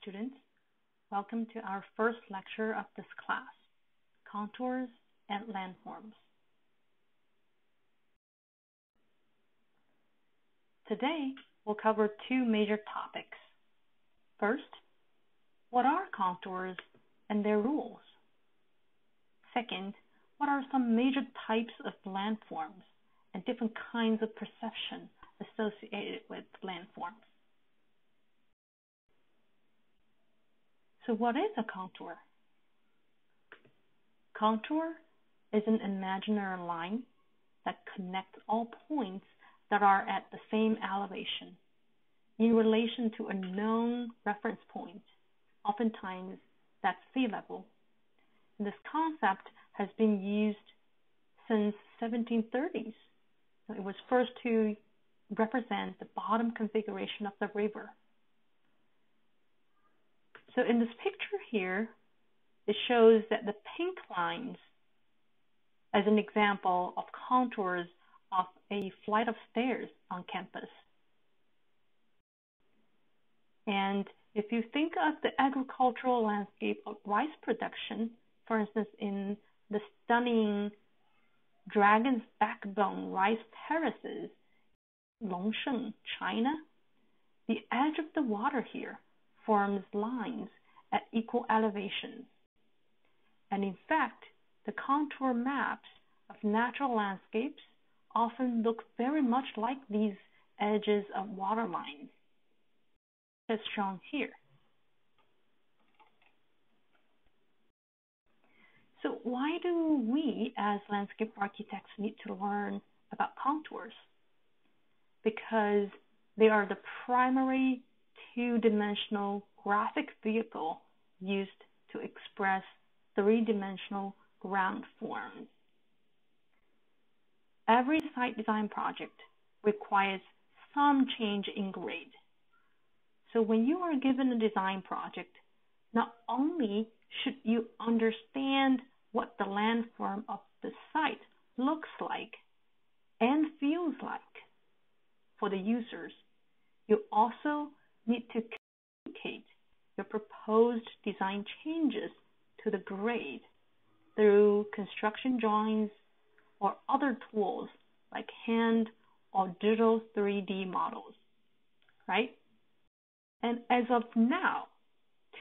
students. Welcome to our first lecture of this class, Contours and Landforms. Today, we'll cover two major topics. First, what are contours and their rules? Second, what are some major types of landforms and different kinds of perception associated with landforms? So what is a contour? Contour is an imaginary line that connects all points that are at the same elevation in relation to a known reference point, oftentimes that's sea level. And this concept has been used since 1730s. It was first to represent the bottom configuration of the river. So in this picture here, it shows that the pink lines as an example of contours of a flight of stairs on campus. And if you think of the agricultural landscape of rice production, for instance, in the stunning dragon's backbone rice terraces, Longsheng, China, the edge of the water here forms lines at equal elevations. And in fact, the contour maps of natural landscapes often look very much like these edges of water lines, as shown here. So why do we as landscape architects need to learn about contours? Because they are the primary two-dimensional graphic vehicle used to express three-dimensional ground forms. Every site design project requires some change in grade. So when you are given a design project, not only should you understand what the landform of the site looks like and feels like for the users, you also need to communicate your proposed design changes to the grade through construction drawings or other tools like hand or digital 3D models, right? And as of now,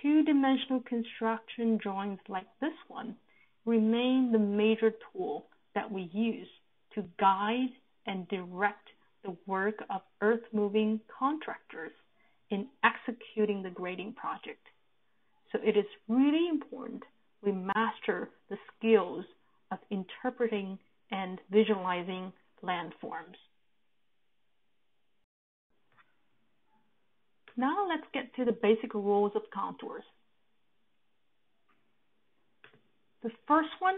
two-dimensional construction drawings like this one remain the major tool that we use to guide and direct the work of earth-moving contractors in executing the grading project. So it is really important we master the skills of interpreting and visualizing landforms. Now let's get to the basic rules of contours. The first one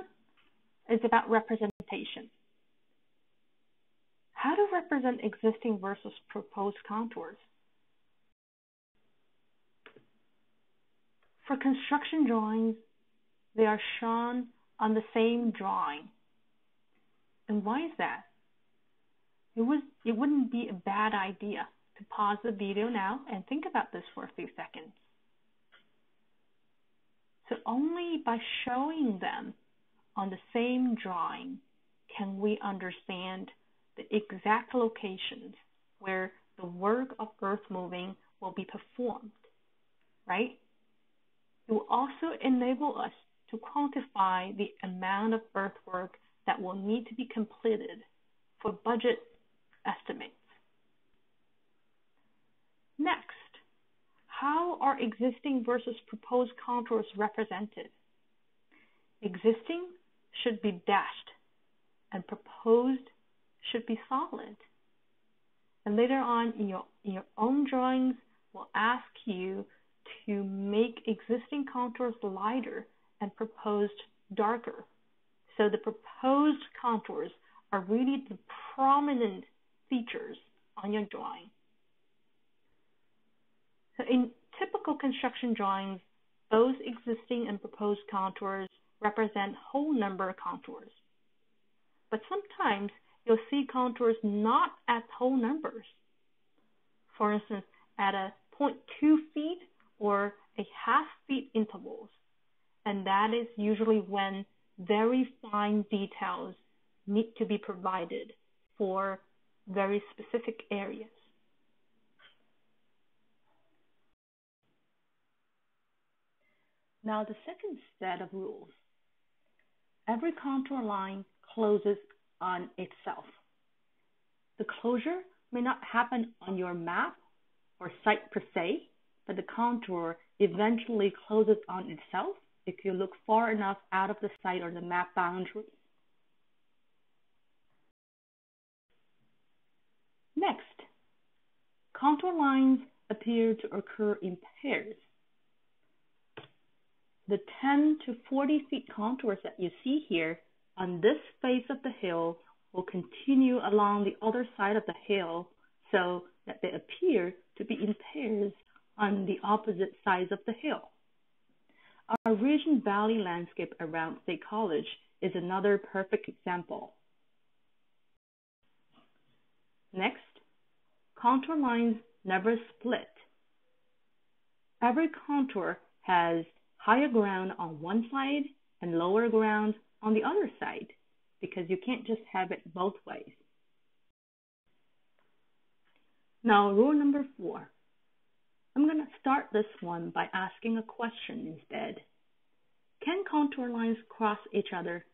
is about representation. How to represent existing versus proposed contours. For construction drawings, they are shown on the same drawing. And why is that? It wouldn't be a bad idea to pause the video now and think about this for a few seconds. So only by showing them on the same drawing can we understand the exact locations where the work of earth moving will be performed, right? It will also enable us to quantify the amount of earthwork that will need to be completed for budget estimates. Next, how are existing versus proposed contours represented? Existing should be dashed and proposed should be solid. And later on in your own drawings, we'll ask you to make existing contours lighter and proposed darker. So the proposed contours are really the prominent features on your drawing. So in typical construction drawings, both existing and proposed contours represent whole number contours. But sometimes you'll see contours not at whole numbers. For instance, at a 0.2 feet or a half-feet intervals, and that is usually when very fine details need to be provided for very specific areas. Now the second set of rules. Every contour line closes on itself. The closure may not happen on your map or site per se, but the contour eventually closes on itself if you look far enough out of the site or the map boundary. Next, contour lines appear to occur in pairs. The 10 to 40 feet contours that you see here on this face of the hill will continue along the other side of the hill so that they appear to be in pairs on the opposite sides of the hill. Our Regent Valley landscape around State College is another perfect example. Next, contour lines never split. Every contour has higher ground on one side and lower ground on the other side, because you can't just have it both ways. Now, rule number 4. I'm going to start this one by asking a question instead. Can contour lines cross each other?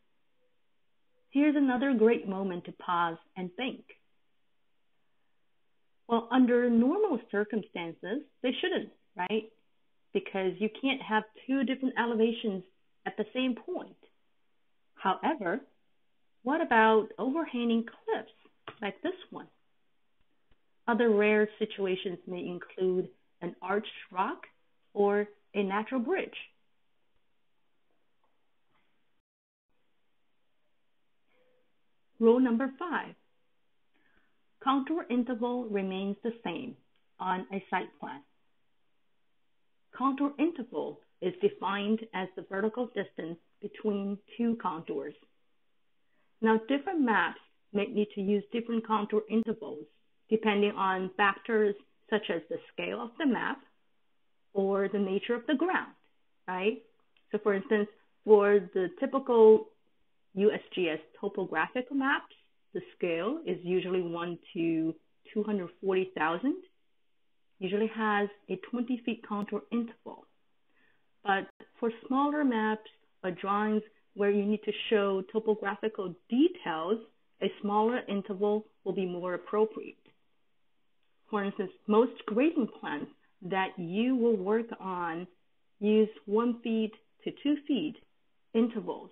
Here's another great moment to pause and think. Well, under normal circumstances, they shouldn't, right? Because you can't have two different elevations at the same point. However, what about overhanging cliffs like this one? Other rare situations may include an arched rock or a natural bridge. Rule number 5. Contour interval remains the same on a site plan. Contour interval is defined as the vertical distance between two contours. Now, different maps may need to use different contour intervals depending on factors such as the scale of the map or the nature of the ground, right? So for instance, for the typical USGS topographic maps, the scale is usually 1 to 240,000, usually has a 20 feet contour interval. But for smaller maps or drawings where you need to show topographical details, a smaller interval will be more appropriate. For instance, most grading plans that you will work on use 1 feet to 2 feet intervals.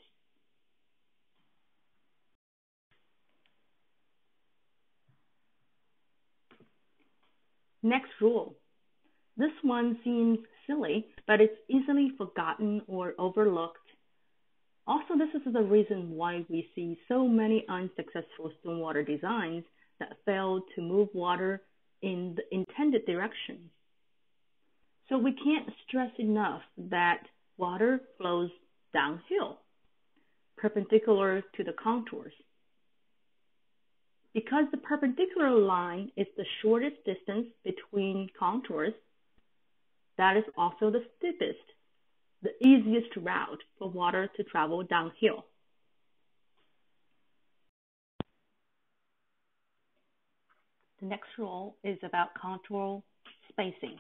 Next rule. This one seems silly, but it's easily forgotten or overlooked. Also, this is the reason why we see so many unsuccessful stormwater designs that fail to move water in the intended direction. So we can't stress enough that water flows downhill, perpendicular to the contours. Because the perpendicular line is the shortest distance between contours, that is also the steepest, the easiest route for water to travel downhill. The next rule is about contour spacing.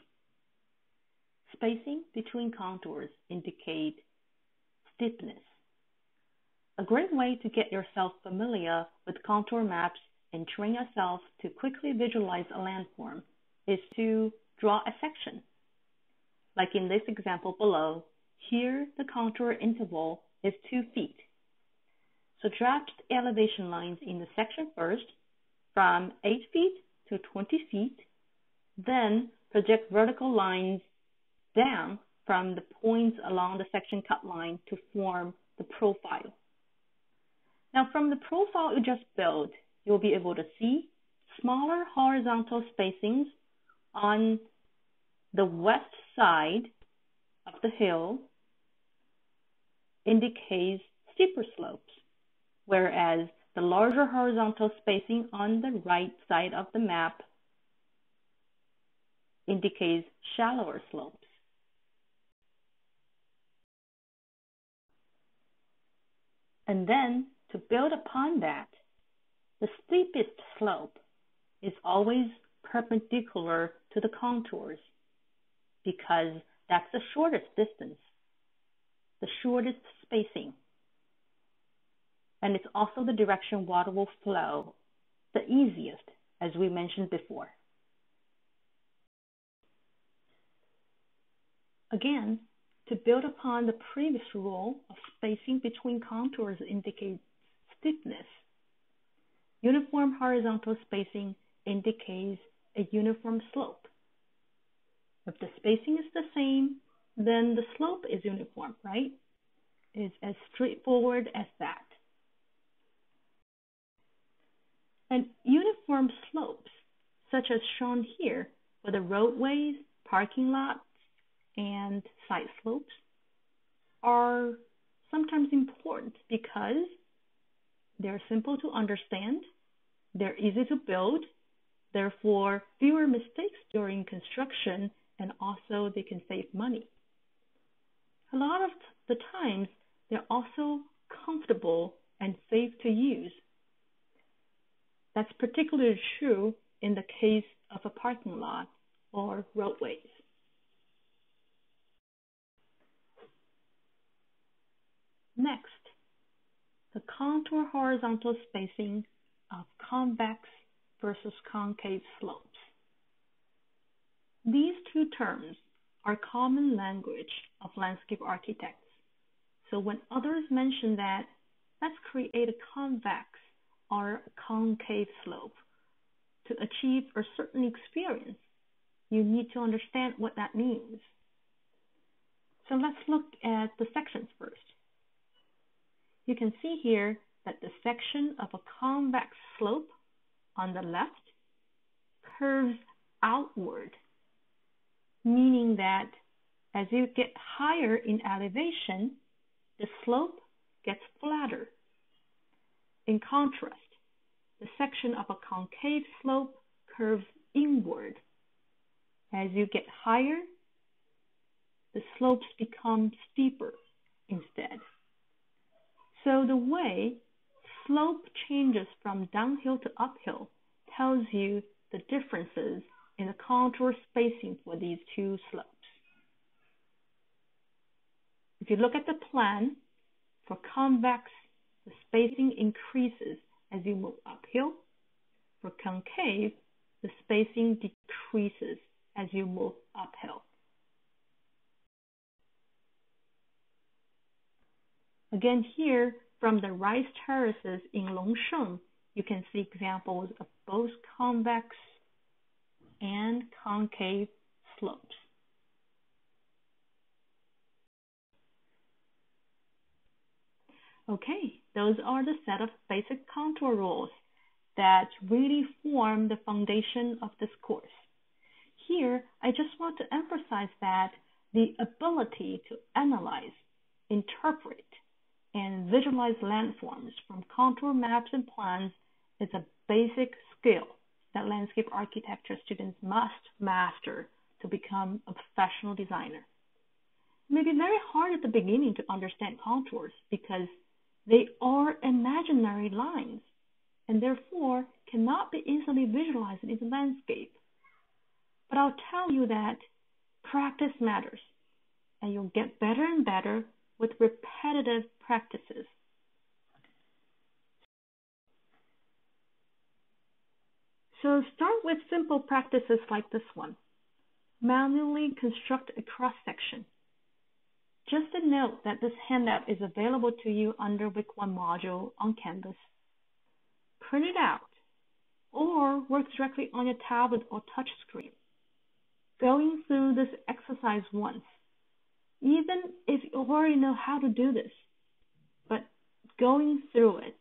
Spacing between contours indicate steepness. A great way to get yourself familiar with contour maps and train yourself to quickly visualize a landform is to draw a section. Like in this example below, here the contour interval is 2 feet. So draft elevation lines in the section first from 8 feet to 20 feet, then project vertical lines down from the points along the section cut line to form the profile. Now from the profile you just built, you'll be able to see smaller horizontal spacings on the west side of the hill indicates steeper slopes, whereas the larger horizontal spacing on the right side of the map indicates shallower slopes. And then to build upon that, the steepest slope is always perpendicular to the contours because that's the shortest distance, the shortest spacing. And it's also the direction water will flow the easiest, as we mentioned before. Again, to build upon the previous rule of spacing between contours indicates steepness. Uniform horizontal spacing indicates a uniform slope. If the spacing is the same, then the slope is uniform, right? It's as straightforward as that. And uniform slopes, such as shown here for the roadways, parking lots, and side slopes, are sometimes important because they're simple to understand, they're easy to build, therefore fewer mistakes during construction, and also they can save money. A lot of the times, they're also comfortable and safe to use. That's particularly true in the case of a parking lot or roadways. Next, the contour horizontal spacing of convex versus concave slopes. These two terms are common language of landscape architects. So when others mention that, let's create a convex or a concave slope to achieve a certain experience, you need to understand what that means. So let's look at the sections first. You can see here that the section of a convex slope on the left curves outward, meaning that as you get higher in elevation, the slope gets flatter. In contrast, the section of a concave slope curves inward. As you get higher, the slopes become steeper instead. So the way slope changes from downhill to uphill tells you the differences in the contour spacing for these two slopes. If you look at the plan, for convex, the spacing increases as you move uphill. For concave, the spacing decreases as you move uphill. Again, here from the rice terraces in Longsheng, you can see examples of both convex and concave slopes. Okay, those are the set of basic contour rules that really form the foundation of this course. Here, I just want to emphasize that the ability to analyze, interpret, and visualize landforms from contour maps and plans is a basic skill that landscape architecture students must master to become a professional designer. It may be very hard at the beginning to understand contours because they are imaginary lines and therefore cannot be easily visualized in the landscape. But I'll tell you that practice matters, and you'll get better and better with repetitive practices. So start with simple practices like this one. Manually construct a cross-section. Just a note that this handout is available to you under Week 1 module on Canvas. Print it out or work directly on your tablet or touch screen. Going through this exercise once, even if you already know how to do this, but going through it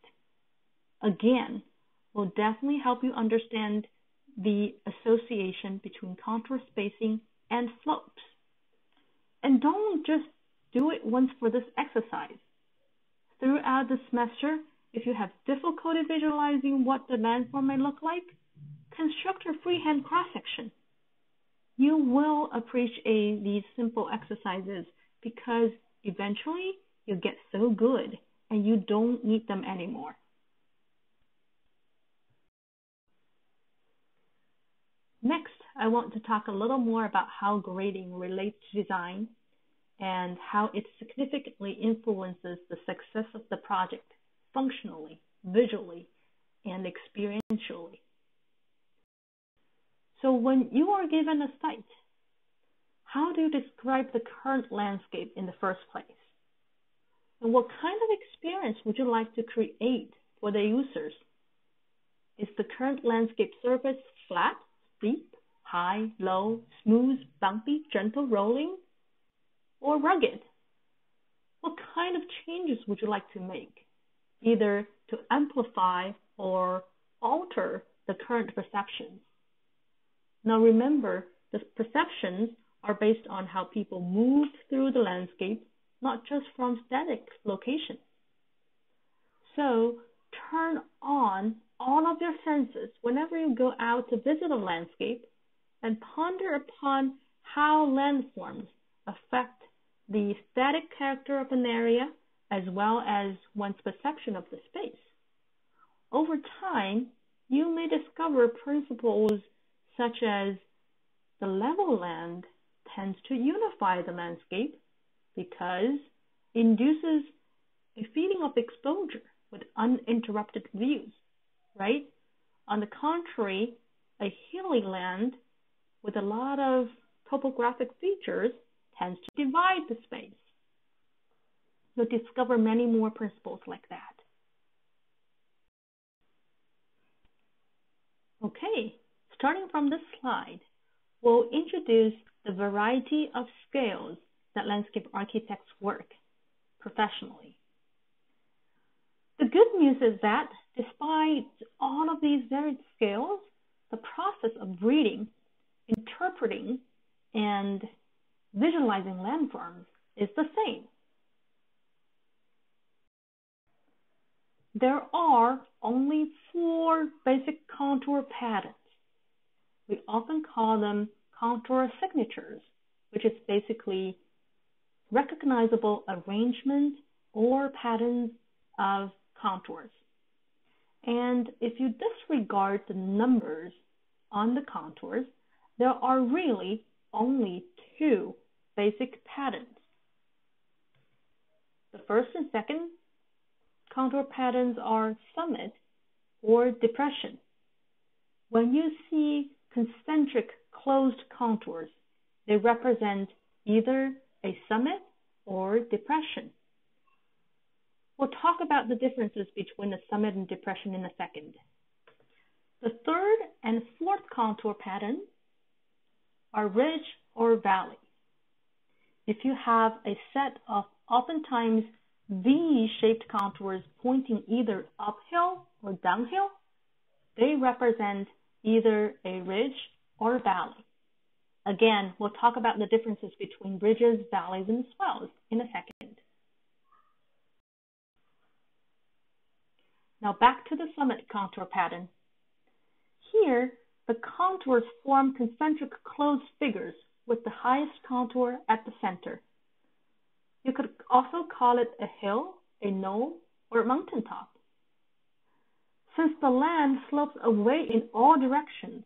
again will definitely help you understand the association between contour spacing and slopes. And don't just do it once for this exercise. Throughout the semester, if you have difficulty visualizing what the landform may look like, construct a freehand cross-section. You will appreciate these simple exercises because eventually you'll get so good and you don't need them anymore. Next, I want to talk a little more about how grading relates to design and how it significantly influences the success of the project functionally, visually, and experientially. So when you are given a site, how do you describe the current landscape in the first place? And what kind of experience would you like to create for the users? Is the current landscape surface flat, steep, high, low, smooth, bumpy, gentle, rolling, or rugged? What kind of changes would you like to make, either to amplify or alter the current perceptions? Now remember, the perceptions are based on how people move through the landscape, not just from static location. So turn on all of your senses whenever you go out to visit a landscape and ponder upon how landforms affect the static character of an area as well as one's perception of the space. Over time, you may discover principles such as the level land tends to unify the landscape because it induces a feeling of exposure with uninterrupted views, right? On the contrary, a hilly land with a lot of topographic features tends to divide the space. You'll discover many more principles like that. Okay, starting from this slide, we'll introduce the variety of scales that landscape architects work professionally. The good news is that despite all of these varied scales, the process of reading, interpreting, and visualizing landforms is the same. There are only 4 basic contour patterns. We often call them contour signatures, which is basically recognizable arrangement or patterns of contours. And if you disregard the numbers on the contours, there are really only 2 basic patterns. The first and second contour patterns are summit or depression. When you see concentric closed contours, they represent either a summit or depression. We'll talk about the differences between a summit and depression in a second. The third and fourth contour patterns are ridge or valley. If you have a set of oftentimes V-shaped contours pointing either uphill or downhill, they represent either a ridge or a valley. Again, we'll talk about the differences between ridges, valleys, and swells in a second. Now back to the summit contour pattern. Here, the contours form concentric closed figures with the highest contour at the center. You could also call it a hill, a knoll, or a mountaintop. Since the land slopes away in all directions,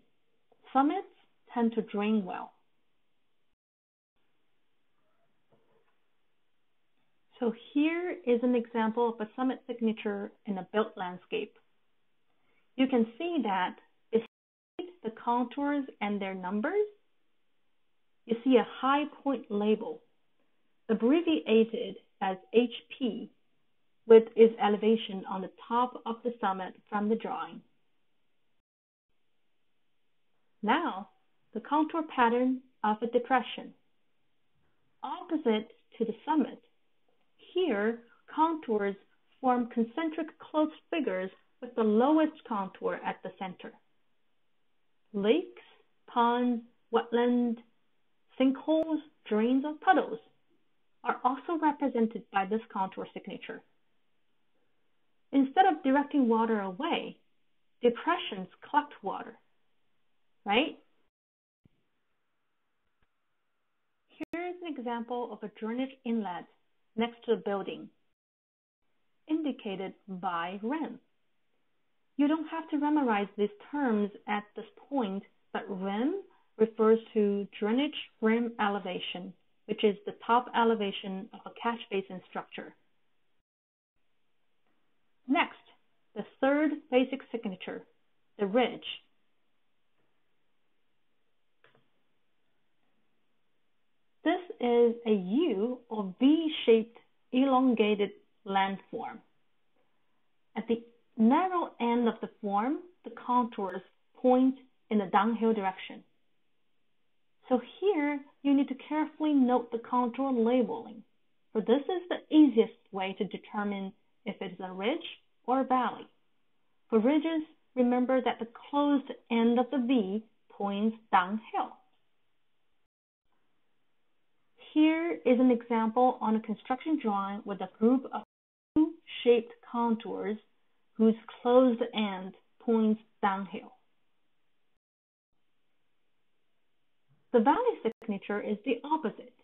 summits tend to drain well. So here is an example of a summit signature in a built landscape. You can see that beside the contours and their numbers, you see a high point label, abbreviated as HP, with its elevation on the top of the summit from the drawing. Now, the contour pattern of a depression. Opposite to the summit, here contours form concentric closed figures with the lowest contour at the center. Lakes, ponds, wetlands, sinkholes, drains, or puddles are also represented by this contour signature. Instead of directing water away, depressions collect water, right? Here is an example of a drainage inlet next to a building. indicated by REM. You don't have to memorize these terms at this point, but REM refers to drainage rim elevation, which is the top elevation of a catch basin structure. Next, the third basic signature, the ridge. This is a U or V-shaped elongated landform. At the narrow end of the form, the contours point in the downhill direction. So here, you need to carefully note the contour labeling, for this is the easiest way to determine if it is a ridge or a valley. For ridges, remember that the closed end of the V points downhill. Here is an example on a construction drawing with a group of U-shaped contours whose closed end points downhill. The valley signature is the opposite.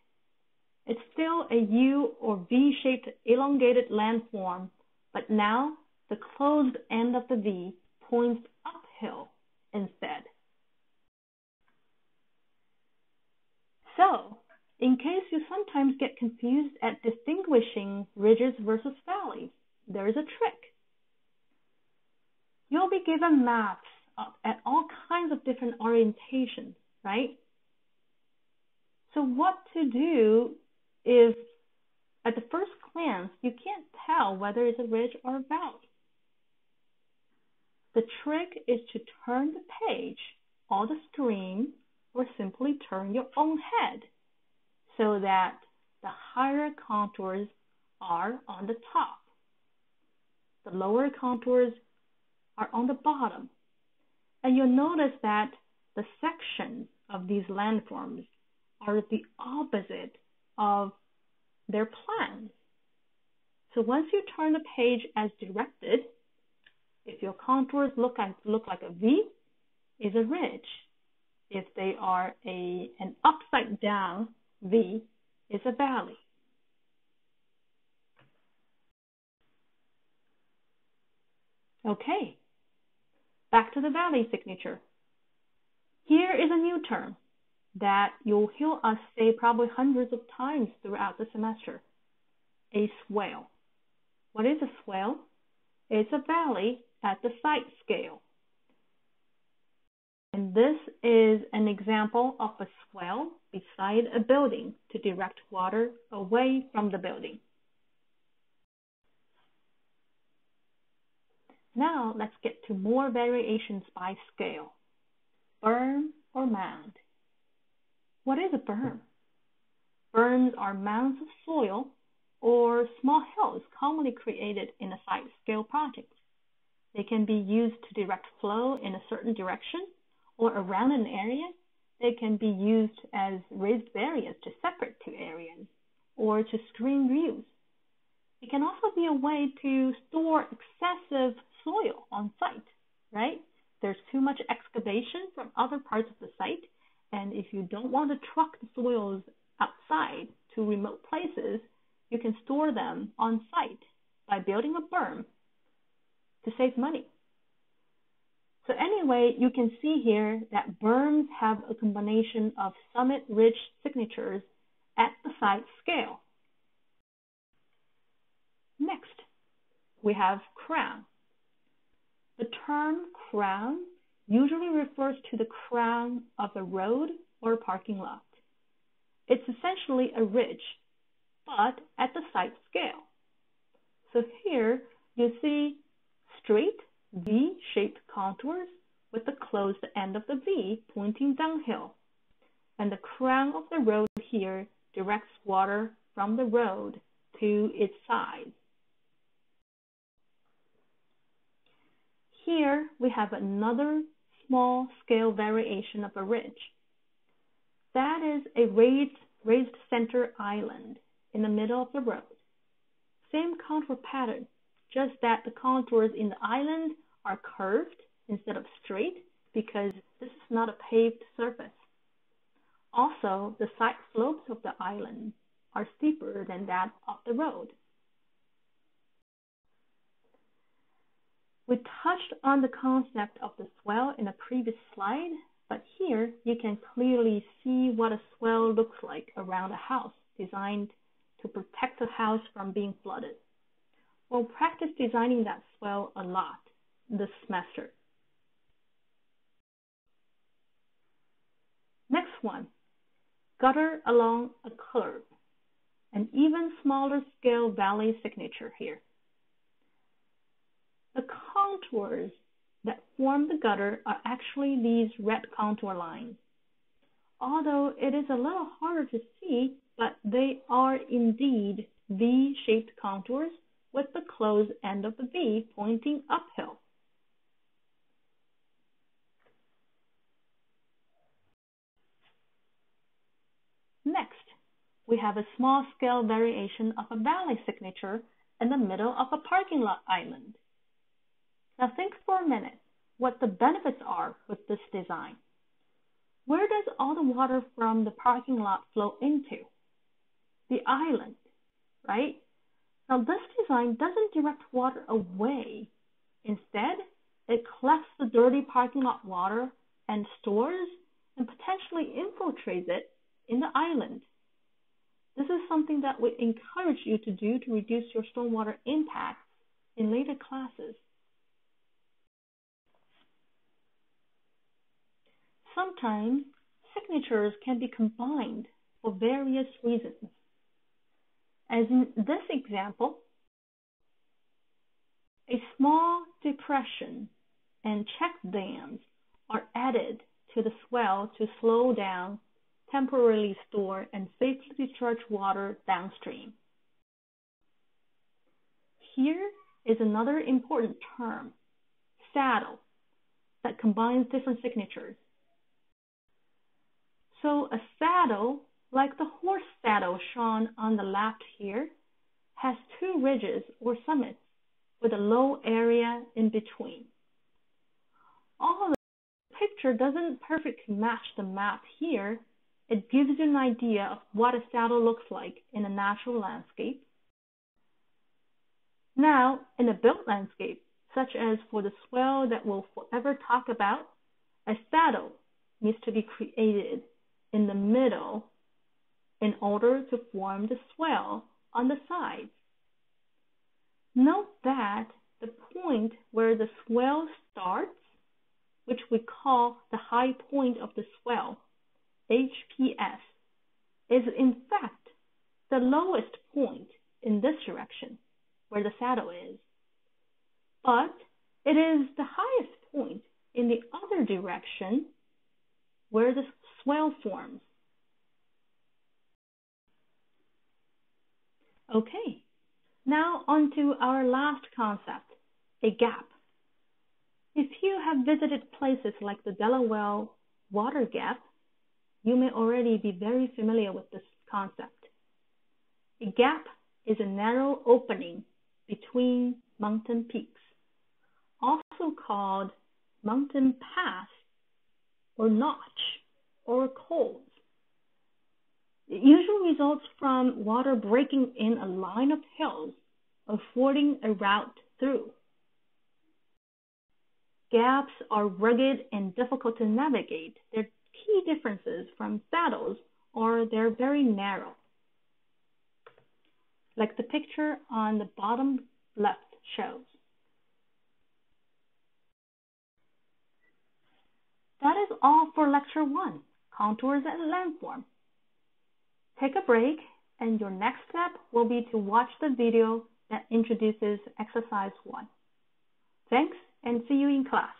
It's still a U or V-shaped elongated landform, but now the closed end of the V points uphill instead. So, in case you sometimes get confused at distinguishing ridges versus valleys, there is a trick. You'll be given maps at all kinds of different orientations, right? So what to do if at the first glance you can't tell whether it's a ridge or a valley? The trick is to turn the page or the screen or simply turn your own head so that the higher contours are on the top. The lower contours are on the bottom. And you'll notice that the sections of these landforms are the opposite of their plans. So once you turn the page as directed, if your contours look like a V, is a ridge. If they are an upside down V, is a valley. Okay, back to the valley signature. Here is a new term that you'll hear us say probably hundreds of times throughout the semester, a swale. What is a swale? It's a valley at the site scale. And this is an example of a swale beside a building to direct water away from the building. Now let's get to more variations by scale. Berm or mound. What is a berm? Berms are mounds of soil or small hills commonly created in a site-scale project. They can be used to direct flow in a certain direction or around an area. They can be used as raised barriers to separate two areas or to screen views. It can also be a way to store excessive soil on site, right? There's too much excavation from other parts of the site, and if you don't want to truck the soils outside to remote places, you can store them on site by building a berm to save money. So anyway, you can see here that berms have a combination of summit ridge signatures at the site scale. Next, we have crown. The term crown usually refers to the crown of a road or a parking lot. It's essentially a ridge, but at the site scale. So here you see straight V-shaped contours with the closed end of the V pointing downhill. And the crown of the road here directs water from the road to its sides. Here we have another small scale variation of a ridge. That is a raised center island in the middle of the road. Same contour pattern, just that the contours in the island are curved instead of straight because this is not a paved surface. Also, the side slopes of the island are steeper than that of the road. We touched on the concept of the swell in a previous slide, but here you can clearly see what a swell looks like around a house designed to protect the house from being flooded. We'll practice designing that swell a lot this semester. Next one, gutter along a curb. An even smaller scale valley signature here. The contours that form the gutter are actually these red contour lines. Although it is a little harder to see, but they are indeed V-shaped contours with the closed end of the V pointing uphill. Next, we have a small-scale variation of a valley signature in the middle of a parking lot island. Now think for a minute what the benefits are with this design. Where does all the water from the parking lot flow into? The island, right? Now this design doesn't direct water away. Instead, it collects the dirty parking lot water and stores and potentially infiltrates it in the island. This is something that we encourage you to do to reduce your stormwater impacts in later classes. Sometimes signatures can be combined for various reasons. As in this example, a small depression and check dams are added to the swell to slow down, temporarily store, and safely discharge water downstream. Here is another important term, saddle, that combines different signatures. So a saddle, like the horse saddle shown on the left here, has two ridges or summits with a low area in between. Although the picture doesn't perfectly match the map here, it gives you an idea of what a saddle looks like in a natural landscape. Now, in a built landscape, such as for the swell that we'll forever talk about, a saddle needs to be created in the middle in order to form the swell on the sides. Note that the point where the swell starts, which we call the high point of the swell, HPS, is in fact the lowest point in this direction, where the saddle is. But it is the highest point in the other direction, where the swell forms. Okay, now on to our last concept, a gap. If you have visited places like the Delaware Water Gap, you may already be very familiar with this concept. A gap is a narrow opening between mountain peaks, also called mountain pass or notch or cols. It usually results from water breaking in a line of hills, affording a route through. Gaps are rugged and difficult to navigate. Their key differences from saddles are they're very narrow, like the picture on the bottom left shows. That is all for Lecture 1, Contours and Landform. Take a break, and your next step will be to watch the video that introduces Exercise 1. Thanks, and see you in class.